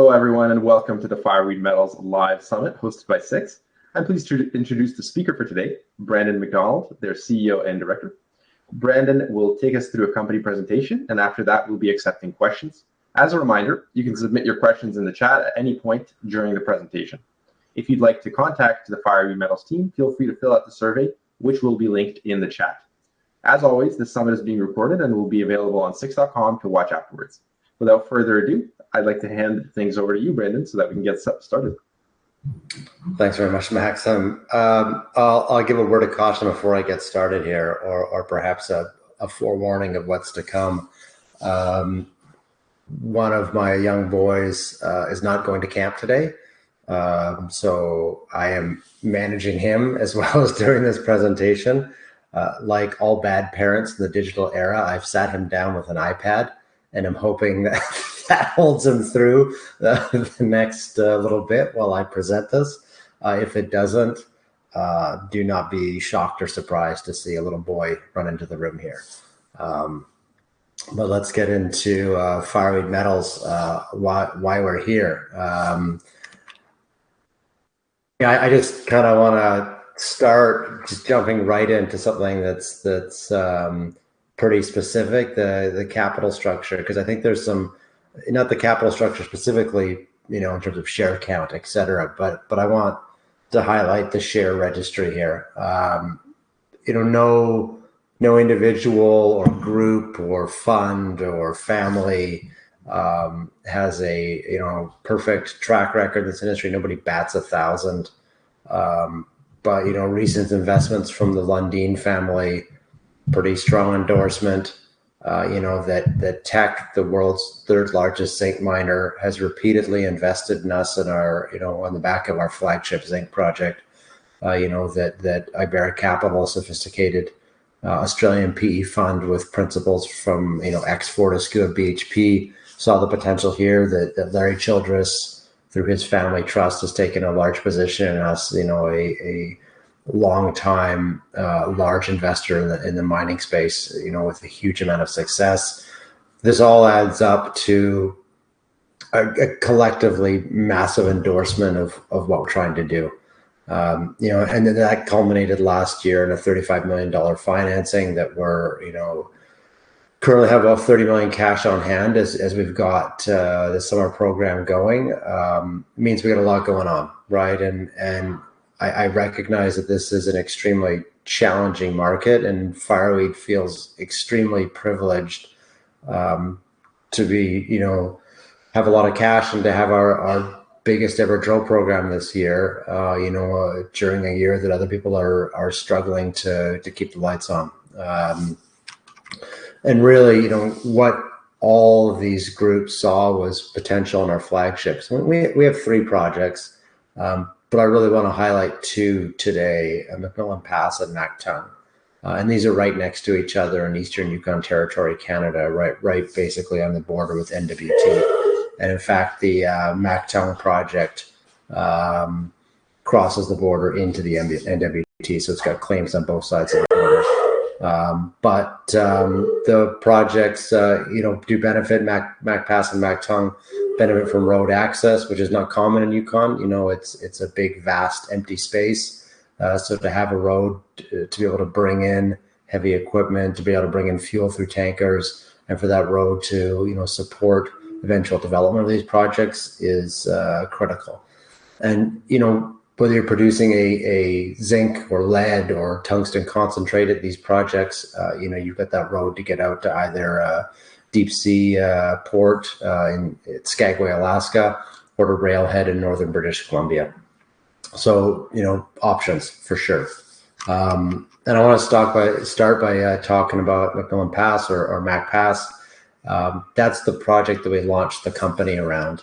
Hello, everyone, and welcome to the Fireweed Metals Live Summit hosted by Six. I'm pleased to introduce the speaker for today, Brandon MacDonald, their CEO and Director. Brandon will take us through a company presentation, and after that, we'll be accepting questions. As a reminder, you can submit your questions in the chat at any point during the presentation. If you'd like to contact the Fireweed Metals team, feel free to fill out the survey, which will be linked in the chat. As always, this summit is being recorded and will be available on Six.com to watch afterwards. Without further ado, I'd like to hand things over to you, Brandon, so that we can get started. Thanks very much, Max. I'll give a word of caution before I get started here, or perhaps a forewarning of what's to come. One of my young boys is not going to camp today, so I am managing him as well as during this presentation. Like all bad parents in the digital era, I've sat him down with an iPad, and I'm hoping that that holds him through the next little bit while I present this. If it doesn't, do not be shocked or surprised to see a little boy run into the room here. But let's get into Fireweed Metals, why we're here. I just kind of want to start just jumping right into something that's pretty specific, the capital structure, because I think there's some, not the capital structure specifically, in terms of share count, et cetera, but I want to highlight the share registry here. No individual or group or fund or family has a perfect track record in this industry. Nobody bats 1,000. But recent investments from the Lundin family, pretty strong endorsement. That Teck, the world's third largest zinc miner, has repeatedly invested in us in our, on the back of our flagship zinc project. That Iberic Capital, sophisticated Australian PE fund with principals from ex-Fortescue, BHP, saw the potential here. That Larry Childress, through his family trust, has taken a large position in us. A long-time large investor in the mining space, with a huge amount of success. This all adds up to a collectively massive endorsement of what we're trying to do. And then that culminated last year in a $35 million financing that we're, currently have about 30 million cash on hand as we've got the summer program going. Means we got a lot going on, right? And I recognize that this is an extremely challenging market, and Fireweed feels extremely privileged to be, have a lot of cash and to have our biggest ever drill program this year, during a year that other people are struggling to keep the lights on. And really, what all of these groups saw was potential in our flagships. We have 3 projects, but I really want to highlight 2 today, McMillan Pass and MacTung. And these are right next to each other in Eastern Yukon Territory, Canada, right basically on the border with NWT. And in fact, the MacTung project crosses the border into the NWT, so it's got claims on both sides of the border. But the projects, do benefit. Mac Pass and MacTung benefit from road access, which is not common in Yukon. It's a big, vast, empty space. So to have a road to be able to bring in heavy equipment, to be able to bring in fuel through tankers, and for that road to, support eventual development of these projects is critical. And, whether you're producing a zinc or lead or tungsten concentrate at these projects, you've got that road to get out to either deep sea port in Skagway, Alaska, or to railhead in northern British Columbia. So, options for sure. And I want to start by talking about McMillan Pass or Mac Pass. That's the project that we launched the company around.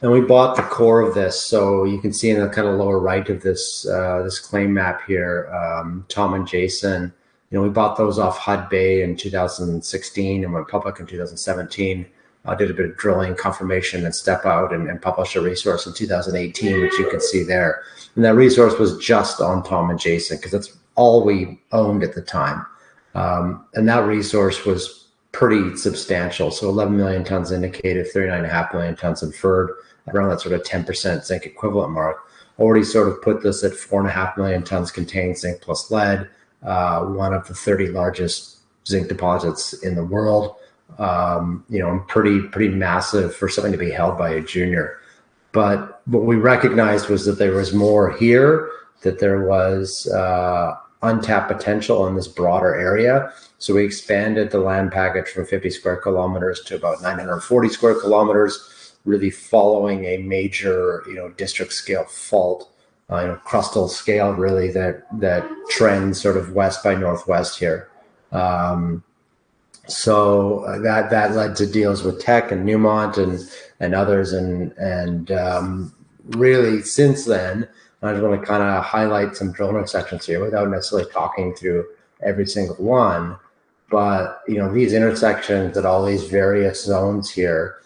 And we bought the core of this, so you can see in the kind of lower right of this this claim map here, Tom and Jason. We bought those off Hud Bay in 2016 and went public in 2017. Did a bit of drilling, confirmation, and step out, and published a resource in 2018, which you can see there. And that resource was just on Tom and Jason because that's all we owned at the time. And that resource was pretty substantial. So 11 million tons indicated, 39.5 million tons inferred. around that sort of 10% zinc equivalent mark, already sort of put this at 4.5 million tons contained zinc plus lead, one of the 30 largest zinc deposits in the world. Pretty massive for something to be held by a junior. But what we recognized was that there was more here, that there was untapped potential in this broader area. So we expanded the land package from 50 square kilometers to about 940 square kilometers, really following a major, district scale fault, crustal scale really that trends sort of west by northwest here. So that led to deals with Teck and Newmont and others, and really since then, I just want to kind of highlight some drill intersections here without necessarily talking through every single one. But these intersections at all these various zones here,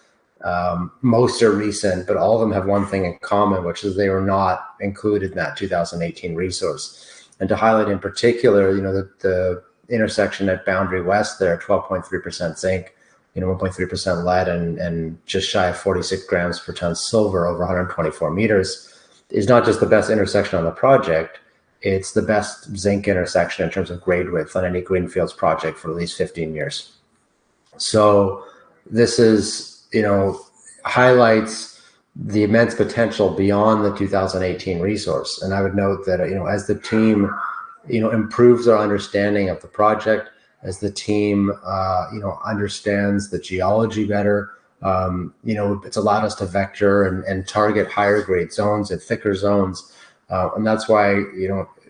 most are recent, but all of them have one thing in common, which is they were not included in that 2018 resource. And to highlight in particular, the intersection at Boundary West there, 12.3% zinc, 1.3% lead, and just shy of 46 grams per ton silver over 124 meters, is not just the best intersection on the project, it's the best zinc intersection in terms of grade width on any greenfields project for at least 15 years. So this is, highlights the immense potential beyond the 2018 resource. And I would note that, as the team, improves our understanding of the project, as the team, understands the geology better, it's allowed us to vector and target higher grade zones and thicker zones. And that's why,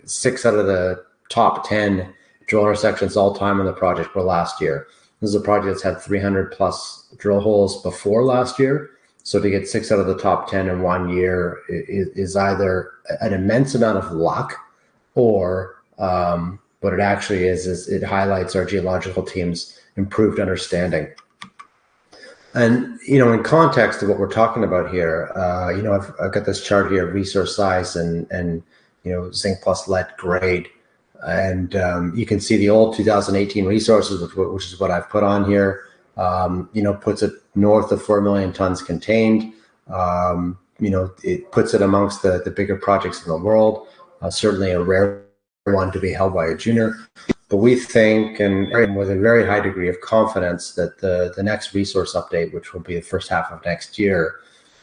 6 out of the top 10 drill intersections all time in the project were last year. This is a project that's had 300 plus drill holes before last year. So to get 6 out of the top 10 in 1 year is either an immense amount of luck, or what it actually is it highlights our geological team's improved understanding. And, in context of what we're talking about here, I've got this chart here, resource size and zinc plus lead grade. And you can see the old 2018 resources, which is what I've put on here, puts it north of 4 million tons contained. It puts it amongst the bigger projects in the world, certainly a rare one to be held by a junior. But we think, and with a very high degree of confidence, that the next resource update, which will be the first half of next year,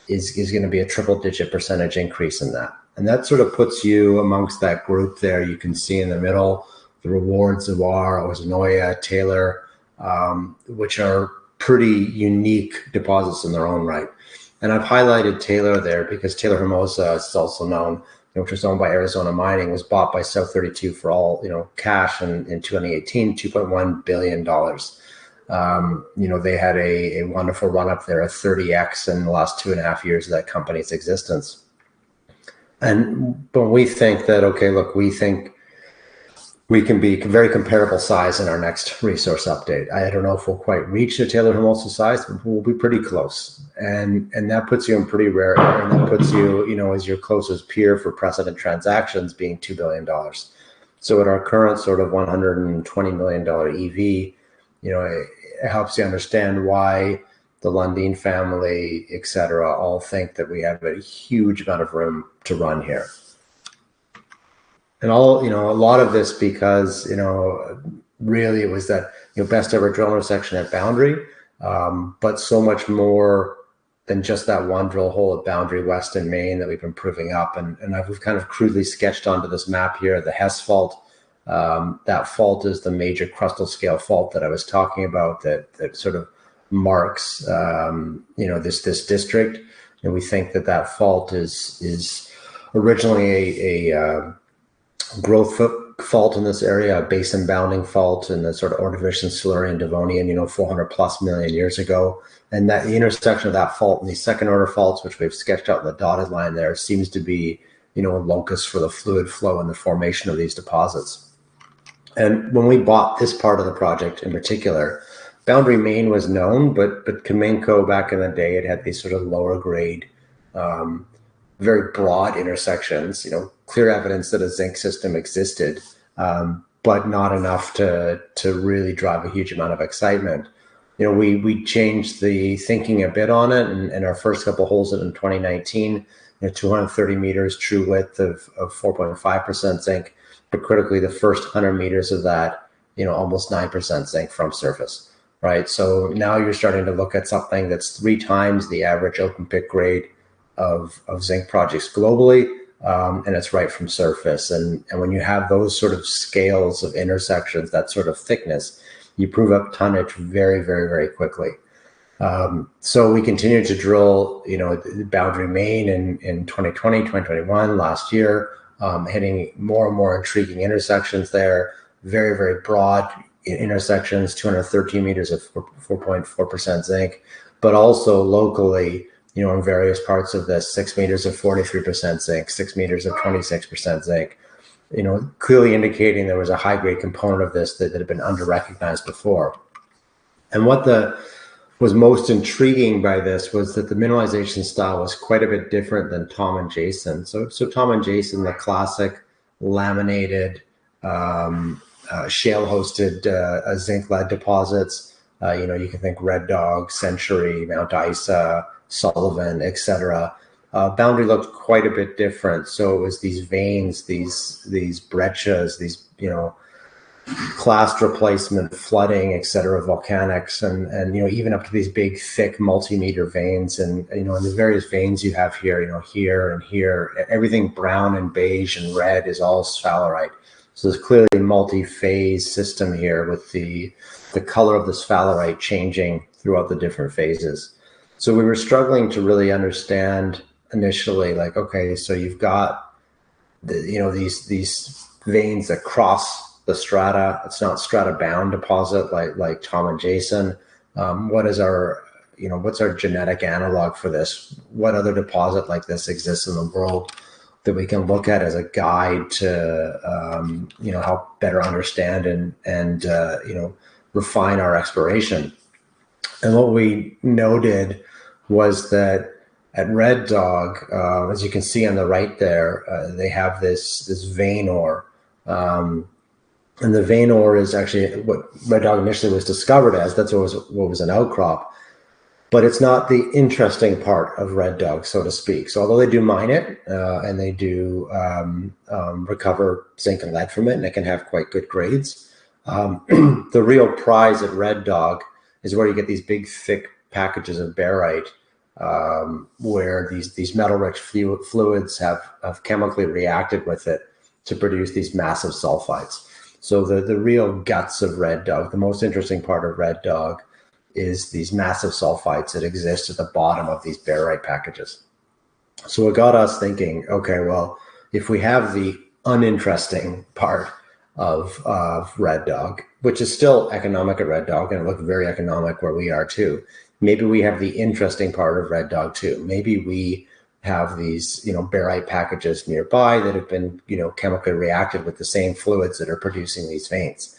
is going to be a triple-digit percentage increase in that. And that sort of puts you amongst that group there. You can see in the middle the rewards of Ozanoya, Taylor, which are pretty unique deposits in their own right. And I've highlighted Taylor there because Taylor Hermosa is also known, which was owned by Arizona Mining, was bought by South 32 for all, cash in 2018, $2.1 billion. They had a wonderful run up there, a 30x in the last 2.5 years of that company's existence. But we think that, we think we can be very comparable size in our next resource update. I don't know if we'll quite reach the Taylor Hermosa size, but we'll be pretty close. And that puts you in pretty rare air, and that puts you, as your closest peer for precedent transactions being $2 billion. So at our current sort of $120 million EV, it helps you understand why the Lundin family, et cetera, all think that we have a huge amount of room to run here. And a lot of this because, really it was that, best ever drill intersection at Boundary, but so much more than just that one drill hole at Boundary West in Maine that we've been proving up. And we've kind of crudely sketched onto this map here, the Hess fault. That fault is the major crustal scale fault that I was talking about that sort of marks, this district. And we think that fault is originally a growth fault in this area, a basin bounding fault in the sort of Ordovician, Silurian, Devonian, 400 plus million years ago. And that the intersection of that fault and these second order faults, which we've sketched out in the dotted line there, seems to be, a locus for the fluid flow and the formation of these deposits. And when we bought this part of the project in particular, Boundary Main was known, but Kamenko back in the day, it had these sort of lower grade, very broad intersections, clear evidence that a zinc system existed, but not enough to really drive a huge amount of excitement. we changed the thinking a bit on it, and our first couple holes in 2019, 230 meters true width of 4.5% zinc, but critically the first 100 meters of that, almost 9% zinc from surface, right? So now you're starting to look at something that's 3 times the average open pit grade of zinc projects globally, and it's right from surface. And when you have those sort of scales of intersections, that sort of thickness, you prove up tonnage very, very, very quickly. So we continued to drill, Boundary Main in 2020, 2021, last year, hitting more and more intriguing intersections there, very, very broad intersections, 213 meters of 4.4% zinc, but also locally, in various parts of this, 6 meters of 43% zinc, 6 meters of 26% zinc, clearly indicating there was a high-grade component of this that had been under-recognized before. And what was most intriguing by this was that the mineralization style was quite a bit different than Tom and Jason. So Tom and Jason, the classic laminated, shale-hosted zinc-lead deposits, you can think Red Dog, Century, Mount Isa, Sullivan, etc. Boundary looked quite a bit different. So it was these veins, these breccias, these clast replacement, flooding, etc., volcanics, and even up to these big, thick, multi-meter veins. And in the various veins you have here, here and here, everything brown and beige and red is all sphalerite. So there's clearly a multi-phase system here with the color of the sphalerite changing throughout the different phases. So we were struggling to really understand initially, like, okay, so you've got these veins that cross the strata. It's not strata bound deposit like Tom and Jason. What's our genetic analog for this? What other deposit like this exists in the world that we can look at as a guide to help better understand and refine our exploration? And what we noted was that at Red Dog, as you can see on the right there, they have this vein ore. And the vein ore is actually what Red Dog initially was discovered as. That's what was an outcrop. But it's not the interesting part of Red Dog, so to speak. So although they do mine it and they do recover zinc and lead from it, and it can have quite good grades, the real prize at Red Dog is where you get these big, thick packages of barite, where these metal-rich fluids have chemically reacted with it to produce these massive sulfides. So the real guts of Red Dog, the most interesting part of Red Dog, is these massive sulfides that exist at the bottom of these barite packages. So it got us thinking, okay, well, if we have the uninteresting part of Red Dog, which is still economic at Red Dog, and it looked very economic where we are too, maybe we have the interesting part of Red Dog too. Maybe we have these, barite packages nearby that have been, chemically reacted with the same fluids that are producing these veins.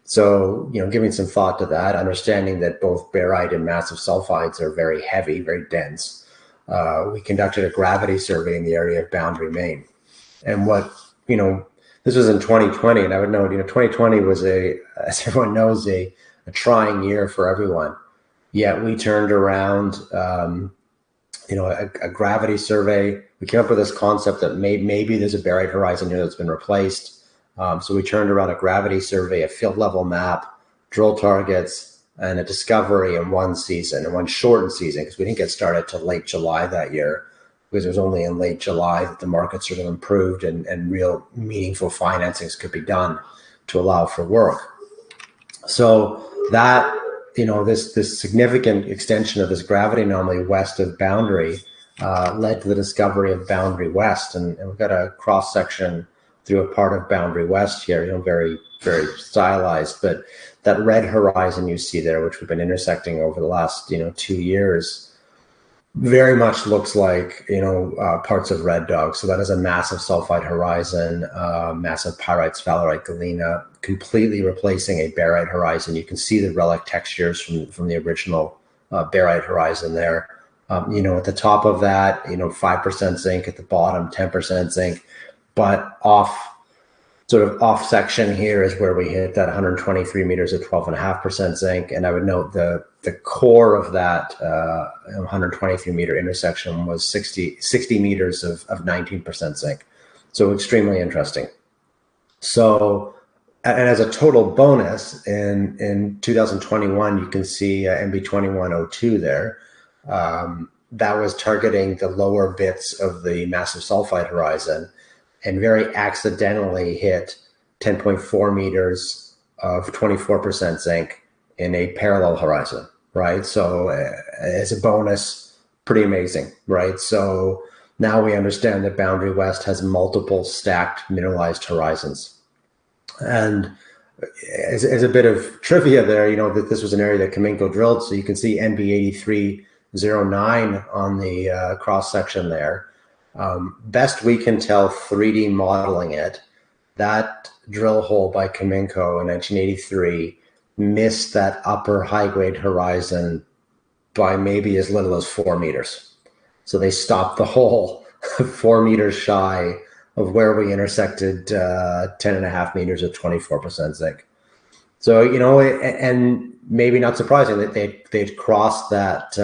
So, giving some thought to that, understanding that both barite and massive sulfides are very heavy, very dense, we conducted a gravity survey in the area of Boundary Main. And this was in 2020, and I would note, 2020 was as everyone knows, a trying year for everyone. Yet we turned around, a gravity survey. We came up with this concept that maybe there's a barite horizon here that's been replaced. So we turned around a gravity survey, a field level map, drill targets, and a discovery in one season, and one shortened season, because we didn't get started till late July that year, because it was only in late July that the market sort of improved and real meaningful financings could be done to allow for work. So that, this significant extension of this gravity anomaly west of Boundary led to the discovery of Boundary West. And we've got a cross section through a part of Boundary West here, very, very stylized. But that red horizon you see there, which we've been intersecting over the last, 2 years, very much looks like, parts of Red Dog. So that is a massive sulfide horizon, massive pyrite, sphalerite, galena, completely replacing a barite horizon. You can see the relic textures from the original barite horizon there. At the top of that, 5% zinc, at the bottom, 10% zinc, but off sort of off section here is where we hit that 123 meters at 12.5% zinc. And I would note the core of that 123 meter intersection was 60 meters of 19% zinc. So extremely interesting. So, and as a total bonus, in 2021, you can see MB2102 there. That was targeting the lower bits of the massive sulfide horizon, and very accidentally hit 10.4 meters of 24% zinc in a parallel horizon, right? So as a bonus, pretty amazing, right? So now we understand that Boundary West has multiple stacked mineralized horizons. And as a bit of trivia there, that this was an area that Caminco drilled. So you can see NB8309 on the cross section there. Best we can tell, 3D modeling it, that drill hole by Caminco in 1983 missed that upper high-grade horizon by maybe as little as 4 meters. So they stopped the hole 4 meters shy of where we intersected 10.5 meters at 24% zinc. So, and maybe not surprising that they'd crossed that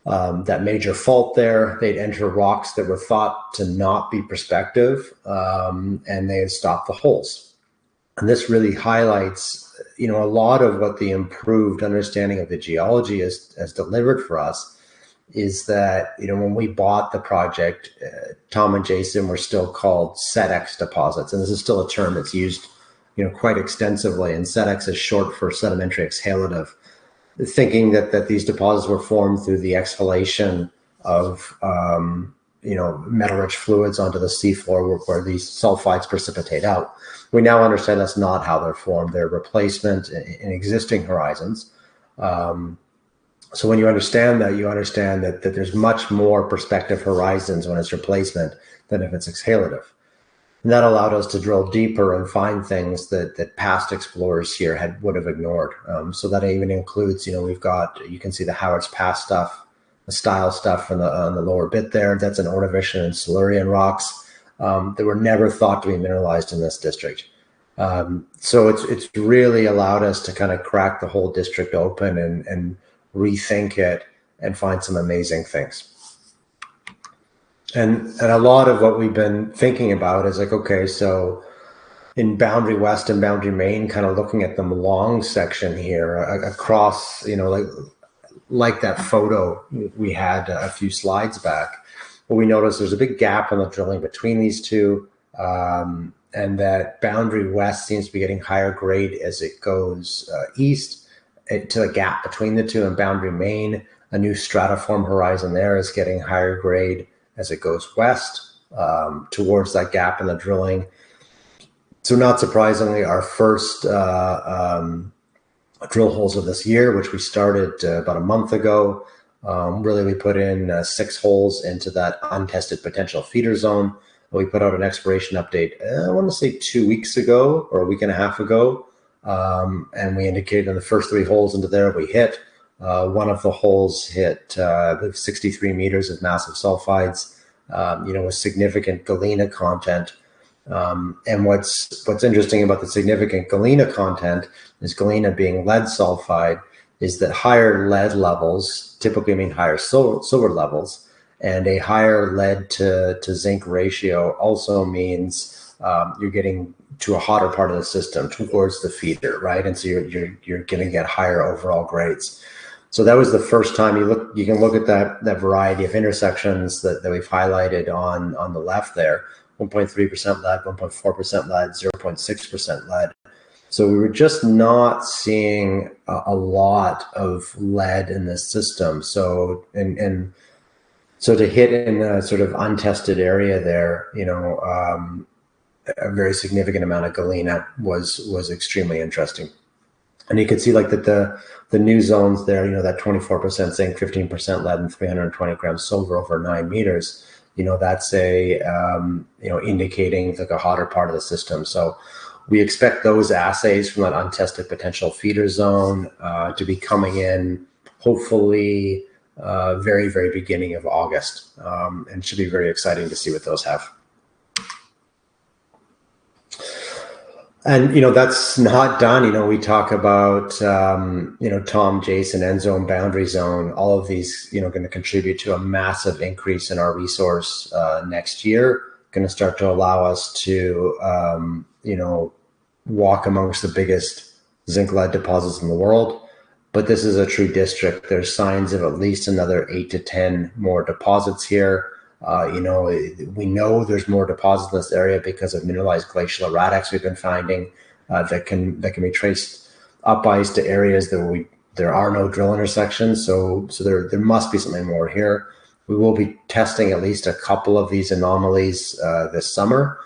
that major fault there. They'd enter rocks that were thought to not be prospective, and they had stopped the holes. And this really highlights, a lot of what the improved understanding of the geology has delivered for us, is that, when we bought the project, Tom and Jason were still called SEDEX deposits. And this is still a term that's used, quite extensively. And SEDEX is short for sedimentary exhalative, thinking that these deposits were formed through the exhalation of, metal-rich fluids onto the seafloor where these sulfides precipitate out. We now understand that's not how they're formed. They're replacement in existing horizons. So when you understand that, that there's much more prospective horizons when it's replacement than if it's exhalative. And that allowed us to drill deeper and find things that past explorers here would have ignored. So that even includes, you can see the Howard's Pass stuff, the style stuff on the lower bit there. That's an Ordovician and Silurian rocks that were never thought to be mineralized in this district. So it's really allowed us to kind of crack the whole district open and rethink it and find some amazing things. And a lot of what we've been thinking about is like, okay, so in Boundary West and Boundary Main, kind of looking at the long section here across, like that photo we had a few slides back, where we noticed there's a big gap in the drilling between these two, and that Boundary West seems to be getting higher grade as it goes east, to the gap between the two. And Boundary Main, a new stratiform horizon there, is getting higher grade as it goes west towards that gap in the drilling. So not surprisingly, our first drill holes of this year, which we started about a month ago, really we put in 6 holes into that untested potential feeder zone. We put out an exploration update, I want to say 2 weeks ago or a week and a half ago. And we indicated in the first 3 holes into there, we hit. One of the holes hit 63 meters of massive sulfides, with significant galena content. And what's interesting about the significant galena content is galena being lead sulfide, is that higher lead levels typically mean higher silver levels, and a higher lead to zinc ratio also means you're getting to a hotter part of the system towards the feeder, right? And so you're going to get higher overall grades. So that was the first time you can look at that variety of intersections that we've highlighted on the left there. 1.3% lead, 1.4% lead, 0.6% lead. So we were just not seeing a lot of lead in this system. So so to hit in a sort of untested area there, a very significant amount of galena was extremely interesting. And you can see like that the new zones there, that 24% zinc, 15% lead, and 320 grams silver over 9 meters, that's indicating like a hotter part of the system. So we expect those assays from that untested potential feeder zone to be coming in hopefully very, very beginning of August, and should be very exciting to see what those have. And, that's not done. We talk about, Tom, Jason, end zone, boundary zone, all of these, going to contribute to a massive increase in our resource next year, going to start to allow us to, walk amongst the biggest zinc lead deposits in the world. But this is a true district. There's signs of at least another 8 to 10 more deposits here. We know there's more deposits in this area because of mineralized glacial erratics we've been finding that can be traced up ice to areas that there are no drill intersections. So there must be something more here. We will be testing at least a couple of these anomalies this summer.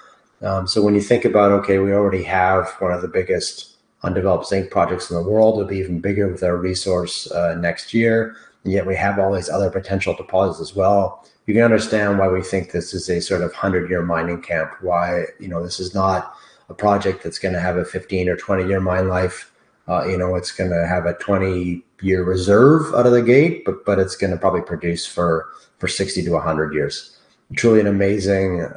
So when you think about, okay, we already have one of the biggest undeveloped zinc projects in the world. It'll be even bigger with our resource next year. And yet we have all these other potential deposits as well. You can understand why we think this is a sort of 100-year mining camp, why, this is not a project that's going to have a 15 or 20-year mine life. It's going to have a 20-year reserve out of the gate, but it's going to probably produce for 60 to 100 years. Truly an amazing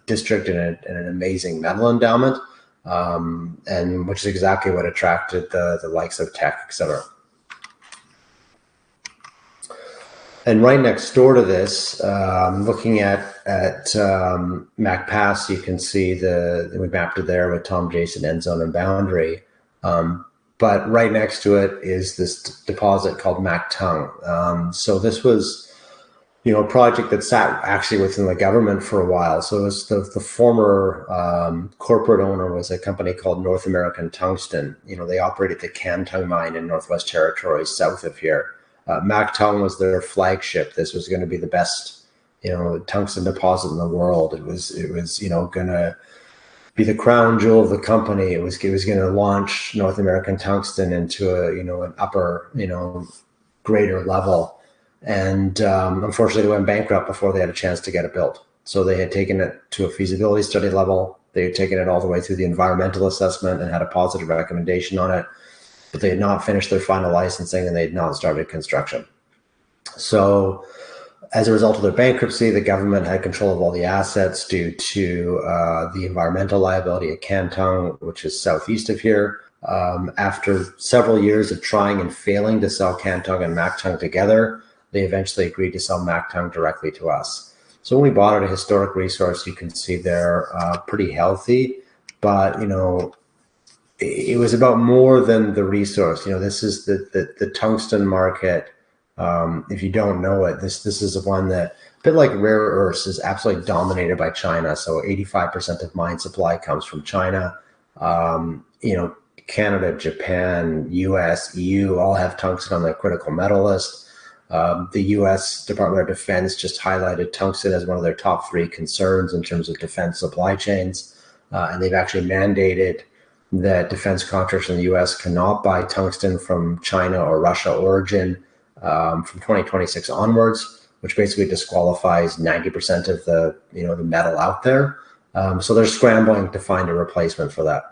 district and an amazing metal endowment, and which is exactly what attracted the likes of Teck, et cetera. And right next door to this, looking at Mac Pass, you can see we mapped it there with Tom, Jason, end zone, and boundary. But right next to it is this deposit called MacTung. So this was, a project that sat actually within the government for a while. So it was the former corporate owner was a company called North American Tungsten. They operated the MacTung mine in Northwest Territories south of here. MacTung was their flagship. This was going to be the best, tungsten deposit in the world. It was going to be the crown jewel of the company. It was going to launch North American Tungsten into an upper, greater level. And unfortunately, they went bankrupt before they had a chance to get it built. So they had taken it to a feasibility study level. They had taken it all the way through the environmental assessment and had a positive recommendation on it. But they had not finished their final licensing and they had not started construction. So as a result of their bankruptcy, the government had control of all the assets due to the environmental liability at MacTung, which is southeast of here. After several years of trying and failing to sell MacTung and MacTung together, they eventually agreed to sell MacTung directly to us. So when we bought it, a historic resource, you can see they're pretty healthy, but it was about more than the resource. This is the tungsten market. If you don't know it, this is one that, a bit like rare earths, is absolutely dominated by China. So 85% of mine supply comes from China. Canada, Japan, US, EU all have tungsten on their critical metal list. The US Department of Defense just highlighted tungsten as one of their top 3 concerns in terms of defense supply chains. And they've actually mandated that defense contractors in the US cannot buy tungsten from China or Russia origin from 2026 onwards, which basically disqualifies 90% of the metal out there. So they're scrambling to find a replacement for that.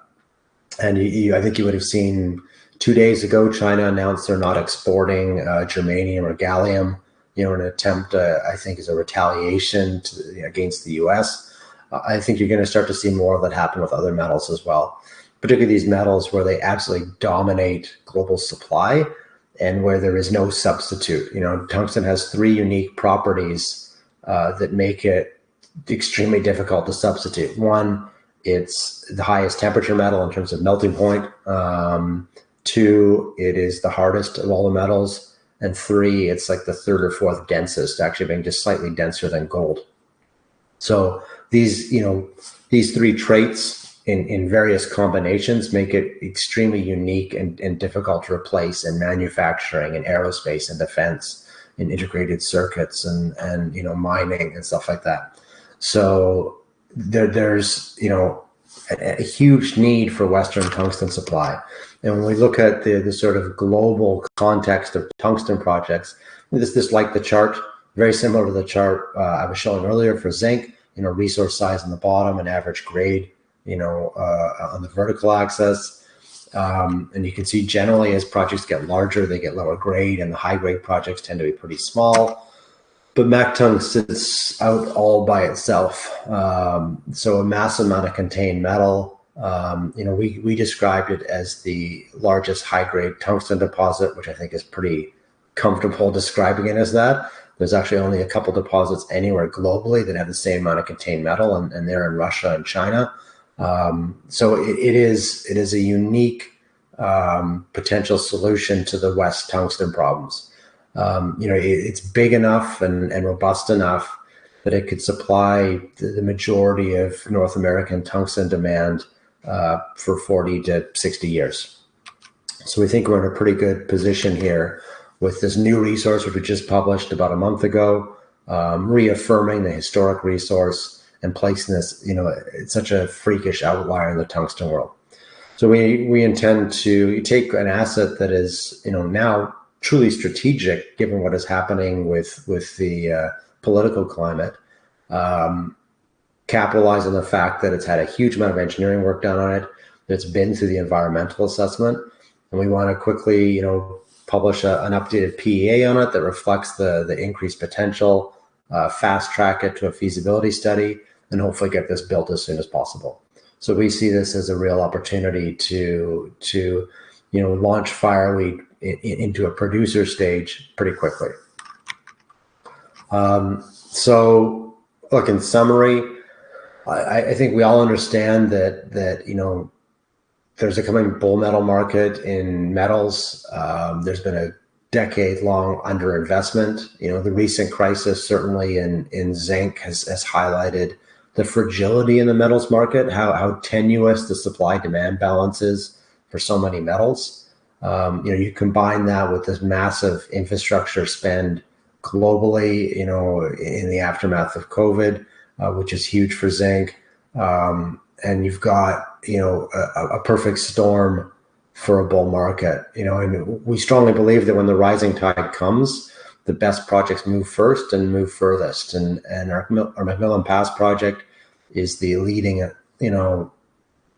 And I think you would have seen 2 days ago, China announced they're not exporting germanium or gallium, an attempt, I think, is a retaliation against the US. I think you're going to start to see more of that happen with other metals as well, particularly these metals where they absolutely dominate global supply and where there is no substitute. Tungsten has 3 unique properties that make it extremely difficult to substitute. One, it's the highest temperature metal in terms of melting point. 2, it is the hardest of all the metals. And 3, it's like the 3rd or 4th densest, actually being just slightly denser than gold. So these 3 traits in various combinations make it extremely unique and difficult to replace in manufacturing, in aerospace and defense, in integrated circuits and mining and stuff like that. So there's a huge need for Western tungsten supply. And when we look at the sort of global context of tungsten projects, this like the chart, very similar to the chart I was showing earlier for zinc, resource size on the bottom and average grade, on the vertical axis. And you can see generally as projects get larger, they get lower grade, and the high grade projects tend to be pretty small. But MacTung sits out all by itself. So a massive amount of contained metal, We described it as the largest high-grade tungsten deposit, which I think is pretty comfortable describing it as that. There's actually only a couple deposits anywhere globally that have the same amount of contained metal, and they're in Russia and China. So it is a unique potential solution to the West tungsten problems. It's big enough and robust enough that it could supply the majority of North American tungsten demand for 40 to 60 years. So we think we're in a pretty good position here with this new resource, which we just published about a month ago, reaffirming the historic resource and placing this, it's such a freakish outlier in the tungsten world. So we intend to take an asset that is, now truly strategic, given what is happening with the political climate, capitalize on the fact that it's had a huge amount of engineering work done on it, that it's been through the environmental assessment, and we want to quickly, publish an updated PEA on it that reflects the increased potential, fast track it to a feasibility study, and hopefully get this built as soon as possible. So we see this as a real opportunity to launch Fireweed into a producer stage pretty quickly. So look, in summary, I think we all understand that there's a coming bull metal market in metals. There's been a decade-long underinvestment. The recent crisis, certainly in zinc, has highlighted the fragility in the metals market, how tenuous the supply-demand balance is for so many metals. You combine that with this massive infrastructure spend globally, in the aftermath of COVID, which is huge for zinc. And you've got, a perfect storm for a bull market, and we strongly believe that when the rising tide comes, the best projects move first and move furthest. And our McMillan Pass project is the leading,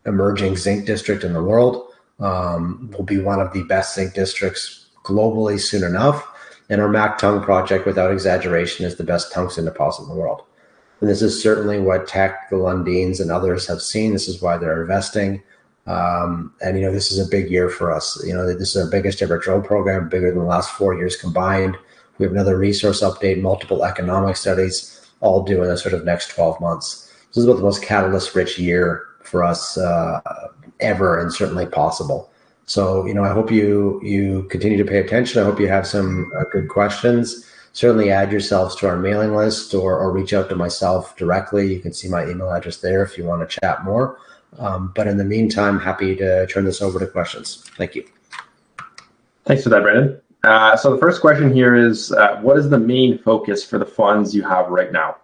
emerging zinc district in the world. Will be one of the best zinc districts globally soon enough. And our MacTung project, without exaggeration, is the best tungsten deposit in the world. And this is certainly what Teck, the Lundins, and others have seen. This is why they're investing. And, this is a big year for us. This is our biggest ever drill program, bigger than the last 4 years combined. We have another resource update, multiple economic studies, all due in the sort of next 12 months. This is about the most catalyst-rich year for us ever, and certainly possible. So, I hope you continue to pay attention. I hope you have some good questions. Certainly add yourselves to our mailing list or reach out to myself directly. You can see my email address there if you want to chat more. But in the meantime, happy to turn this over to questions. Thank you. Thanks for that, Brandon. So the first question here is, what is the main focus for the funds you have right now?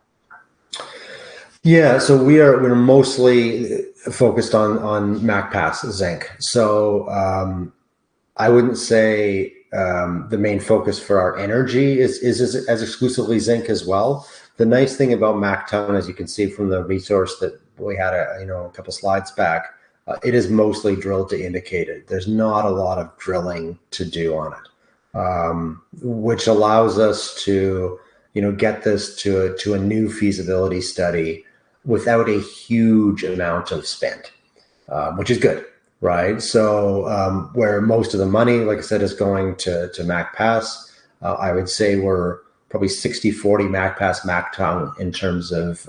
Yeah, so we're mostly focused on Mac Pass zinc. So I wouldn't say the main focus for our energy is as exclusively zinc as well. The nice thing about MacTung, as you can see from the resource that we had a couple slides back, it is mostly drilled to indicated. There's not a lot of drilling to do on it, which allows us to get this to a new feasibility study without a huge amount of spend, which is good. Right. So where most of the money, like I said, is going to Mac Pass, I would say we're probably 60-40 Mac Pass, MacTung in terms of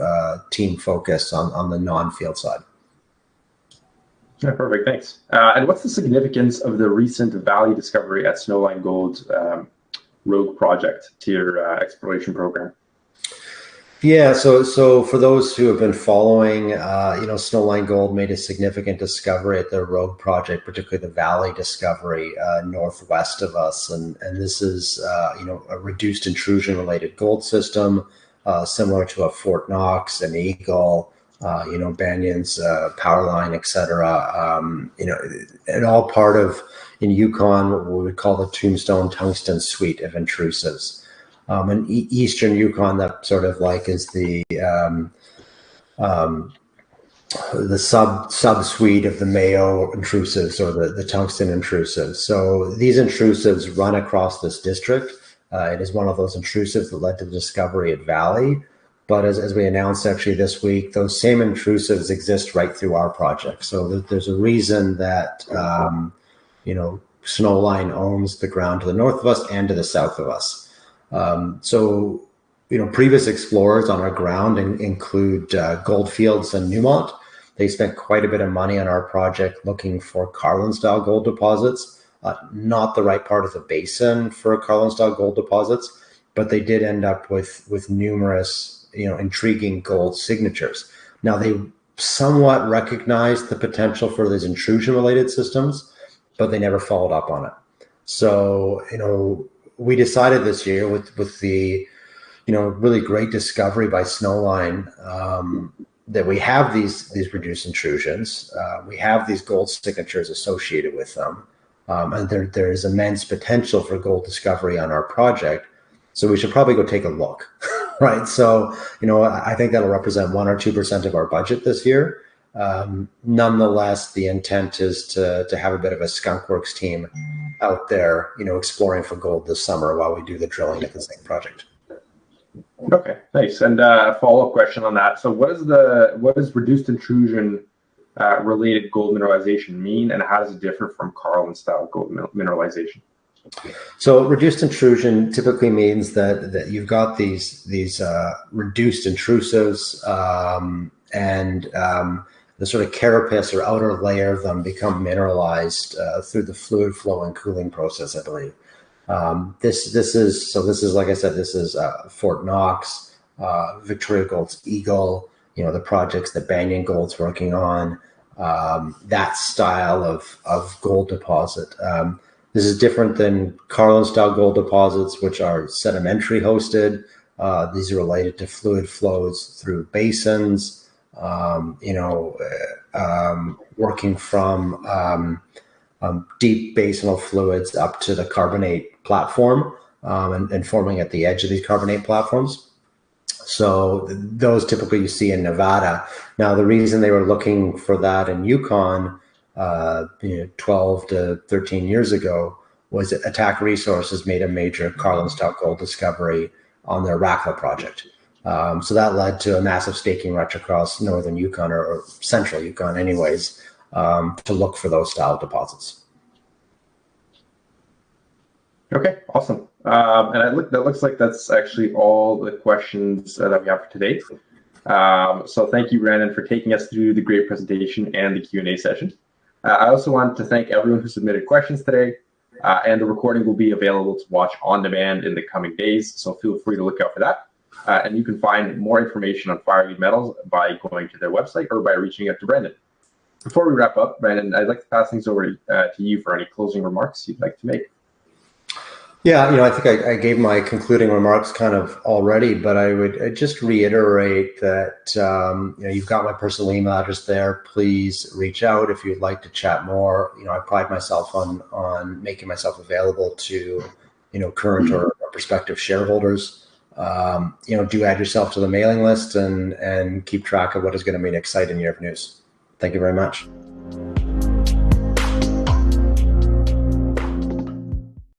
team focus on the non-field side. Yeah, perfect. Thanks. And what's the significance of the recent valley discovery at Snowline Gold's Rogue project to your exploration program? Yeah, so for those who have been following, Snowline Gold made a significant discovery at the Rogue project, particularly the Valley discovery northwest of us, and this is a reduced intrusion related gold system, similar to a Fort Knox, an Eagle, Banyan's power line, etc. And all part of in Yukon what we would call the Tombstone Tungsten suite of intrusives. In eastern Yukon, that sort of like is the sub suite of the Mayo intrusives or the tungsten intrusives. So these intrusives run across this district. It is one of those intrusives that led to the discovery at Valley. But as we announced actually this week, those same intrusives exist right through our project. So there's a reason that, Snowline owns the ground to the north of us and to the south of us. Previous explorers on our ground include Goldfields and Newmont. They spent quite a bit of money on our project looking for Carlin-style gold deposits. Not the right part of the basin for Carlin-style gold deposits, but they did end up with numerous, intriguing gold signatures. Now, they somewhat recognized the potential for these intrusion-related systems, but they never followed up on it. So, we decided this year with the, really great discovery by Snowline, that we have these reduced intrusions. We have these gold signatures associated with them. And there is immense potential for gold discovery on our project. So we should probably go take a look, right? So, I think that'll represent 1 or 2% of our budget this year. Nonetheless, the intent is to have a bit of a skunkworks team out there, exploring for gold this summer while we do the drilling at the same project. Okay, nice. And a follow-up question on that. So what does reduced intrusion related gold mineralization mean, and how does it differ from Carlin-style gold mineralization? So reduced intrusion typically means that you've got these reduced intrusives, and the sort of carapace or outer layer of them become mineralized through the fluid flow and cooling process, I believe. This is like I said, this is Fort Knox, Victoria Gold's Eagle, the projects that Banyan Gold's working on, that style of gold deposit. This is different than Carlin-style gold deposits, which are sedimentary hosted. These are related to fluid flows through basins, working from deep basinal fluids up to the carbonate platform, and forming at the edge of these carbonate platforms. So those typically you see in Nevada. Now, the reason they were looking for that in Yukon 12 to 13 years ago was that Attack Resources made a major Carlin-style gold discovery on their Rackla project. So that led to a massive staking right across northern Yukon, or central Yukon anyways, to look for those style deposits. Okay, awesome. And that looks like that's actually all the questions that we have for today. So thank you, Brandon, for taking us through the great presentation and the Q&A session. I also want to thank everyone who submitted questions today, and the recording will be available to watch on demand in the coming days, so feel free to look out for that. And you can find more information on Fireweed Metals by going to their website or by reaching out to Brandon. Before we wrap up, Brandon, I'd like to pass things over to you for any closing remarks you'd like to make. Yeah, I think I gave my concluding remarks kind of already, but I'd just reiterate that you've got my personal email address there. Please reach out if you'd like to chat more. I pride myself on making myself available to current or prospective shareholders. Do add yourself to the mailing list and keep track of what is going to be an exciting year of news. Thank you very much.